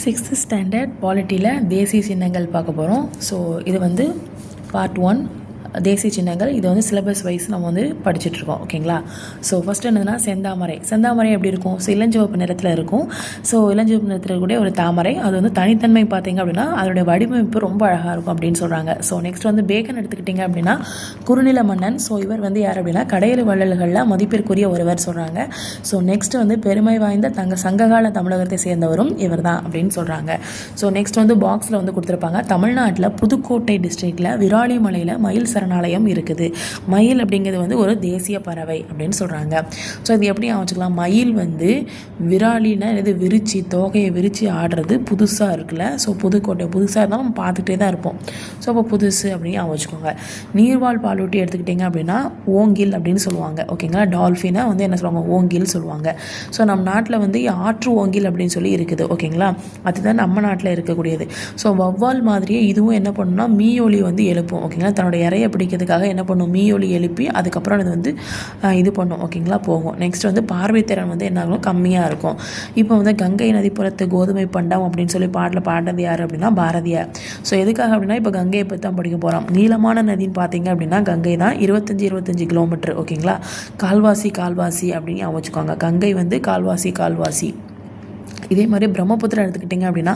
6th standard பாலிட்டியில் தேசிய சின்னங்கள் பார்க்க போகிறோம். ஸோ இது வந்து பார்ட் 1 தேசிய சின்னங்கள். இது வந்து சிலபஸ் வைஸ் நம்ம வந்து படிச்சுட்ருக்கோம். ஓகேங்களா? ஸோ ஃபஸ்ட்டு என்னதுன்னா செந்தாமரை எப்படி இருக்கும்? ஸோ இளஞ்சிவப்பு நிறத்தில் இருக்கும். ஸோ இளஞ்சிவப்பு நிறத்தில் கூட ஒரு தாமரை, அது வந்து தனித்தன்மை பார்த்தீங்க அப்படின்னா அதோடைய வடிவமைப்பு ரொம்ப அழகாக இருக்கும் அப்படின்னு சொல்கிறாங்க. ஸோ நெக்ஸ்ட் வந்து பேக்கன் எடுத்துக்கிட்டிங்க அப்படின்னா குறுநில மன்னன். ஸோ இவர் வந்து யார் அப்படின்னா கடையெழு வள்ளல்களில் மதிப்பிற்குரிய ஒருவர் சொல்கிறாங்க. ஸோ நெக்ஸ்ட் வந்து பெருமை வாய்ந்த சங்ககால தமிழகத்தை சேர்ந்தவரும் இவர் தான் அப்படின்னு சொல்கிறாங்க. ஸோ நெக்ஸ்ட் வந்து பாக்ஸில் வந்து கொடுத்துருப்பாங்க. தமிழ்நாட்டில் புதுக்கோட்டை டிஸ்ட்ரிக்டில் விராலிமலையில் மயில் சரணாலயம் இருக்குது. மயில் அப்படிங்கிறது வந்து ஒரு தேசிய பறவை அப்படின்னு சொல்கிறாங்க. ஸோ இது எப்படி வச்சுக்கலாம்? மயில் வந்து விராலினா இது விரிச்சி தோகையை விரிச்சி ஆடுறது புதுசாக இருக்குல்ல. ஸோ புதுக்கோட்டை புதுசாக இருந்தால் நம்ம பார்த்துக்கிட்டே தான் இருப்போம். ஸோ அப்போ புதுசு அப்படின்னு வச்சுக்கோங்க. நீர்வாழ் பாலூட்டி எடுத்துக்கிட்டிங்க அப்படின்னா ஓங்கில் அப்படின்னு சொல்லுவாங்க. ஓகேங்களா? டால்ஃபினை வந்து என்ன சொல்லுவாங்க? ஓங்கில் சொல்லுவாங்க. ஸோ நம்ம நாட்டில் வந்து ஆற்று ஓங்கில் அப்படின்னு சொல்லி இருக்குது. ஓகேங்களா? அதுதான் நம்ம நாட்டில் இருக்கக்கூடியது. ஸோ வவ்வால் மாதிரியே இதுவும் என்ன பண்ணுன்னா மீயொலி வந்து எழுப்பும். ஓகேங்களா? தன்னோட இறைய பிடிக்கிறதுக்காக என்ன பண்ணும்? மீயொலி எழுப்பி அதுக்கப்புறம் அது வந்து இது பண்ணும். ஓகேங்களா? போகும். நெக்ஸ்ட் வந்து பார்வைத்திறன் வந்து என்ன ஆகும்? கம்மியாக இருக்கும். இப்போ வந்து கங்கை நதிப்புறத்து கோதுமை பண்டம் அப்படின்னு சொல்லி பாடினது யார் அப்படின்னா பாரதியார். ஸோ எதுக்காக அப்படின்னா இப்போ கங்கையை பற்றி தான் படிக்க போகிறோம். நீளமான நதின்னு பார்த்தீங்க அப்படின்னா கங்கை தான். 25 கிலோமீட்டர். ஓகேங்களா? கால்வாசி அப்படின்னு வச்சுக்கோங்க. கங்கை வந்து கால்வாசி. இதே மாதிரி பிரம்மபுத்திரா எடுத்துக்கிட்டிங்க அப்படின்னா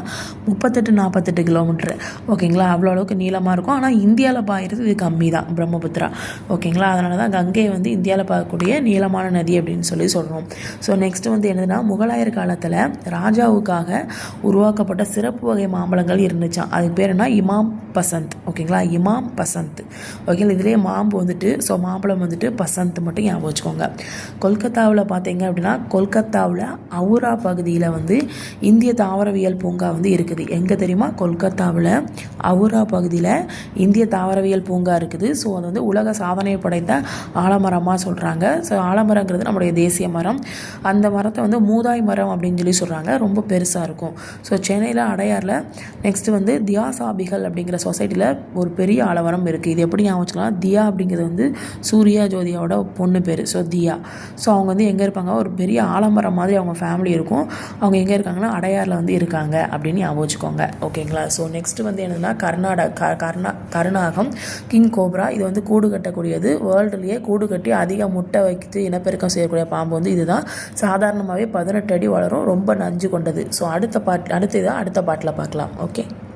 38 கிலோமீட்டர். ஓகேங்களா? அவ்வளோ அளவுக்கு நீளமாக இருக்கும். ஆனால் இந்தியாவில் பாயிறது இது கம்மி தான் பிரம்மபுத்திரா. ஓகேங்களா? அதனால தான் கங்கையை வந்து இந்தியாவில் பார்க்கக்கூடிய நீளமான நதி அப்படின்னு சொல்லி சொல்கிறோம். ஸோ நெக்ஸ்ட் வந்து என்னதுன்னா முகலாயர் காலத்தில் ராஜாவுக்காக உருவாக்கப்பட்ட சிறப்பு வகை மாம்பழங்கள் இருந்துச்சான். அதுக்கு பேர் என்ன? இமாம் பசந்த். ஓகேங்களா? இமாம் பசந்த். ஓகேங்களா? இதுலேயே மாம்பு வந்துட்டு ஸோ மாம்பழம் வந்துட்டு பசந்த் மட்டும் ஞாபகம் வச்சுக்கோங்க. கொல்கத்தாவில் பார்த்தீங்க அப்படின்னா கொல்கத்தாவில் அவுரா பகுதியில் வந்து இந்திய தாவரவியல் பூங்கா வந்து இருக்குது. எங்கே தெரியுமா? கொல்கத்தாவில் அவுரா பகுதியில் இந்திய தாவரவியல் பூங்கா இருக்குது. ஸோ அது வந்து உலக சாதனையை படைத்த ஆலமரமாக சொல்கிறாங்க. ஸோ ஆலமரங்கிறது நம்முடைய தேசிய மரம். அந்த மரத்தை வந்து மூதாய் மரம் அப்படின்னு சொல்லி சொல்கிறாங்க. ரொம்ப பெருசாக இருக்கும். ஸோ சென்னையில் அடையாரில் நெக்ஸ்ட் வந்து தியாசாபிகள் அப்படிங்கிற சொசைட்டியில் ஒரு பெரிய ஆலமரம் இருக்குது. இது எப்படி ஞாபகம் வச்சுக்கலாம்? தியா அப்படிங்கிறது வந்து சூர்யா ஜோதியாவோட பொண்ணு பேர். ஸோ தியா. ஸோ அவங்க வந்து எங்கே இருப்பாங்க? ஒரு பெரிய ஆலமரம் மாதிரி அவங்க ஃபேமிலி இருக்கும். அவங்க எங்கே இருக்காங்கன்னா அடையாரில் வந்து இருக்காங்க அப்படின்னு ஞாபகம் வச்சுக்கோங்க. ஓகேங்களா? ஸோ நெக்ஸ்ட் வந்து என்னென்னா கருநாகம் கிங் கோப்ரா. இது வந்து கூடு கட்டக்கூடியது. வேர்ல்டுலேயே கூடு கட்டி அதிக முட்டை வைத்து இனப்பெருக்கம் செய்யக்கூடிய பாம்பு வந்து இதுதான். சாதாரணமாகவே 18 அடி வளரும். ரொம்ப நஞ்சு கொண்டது. ஸோ அடுத்த பாட்டில் பார்க்கலாம். ஓகே.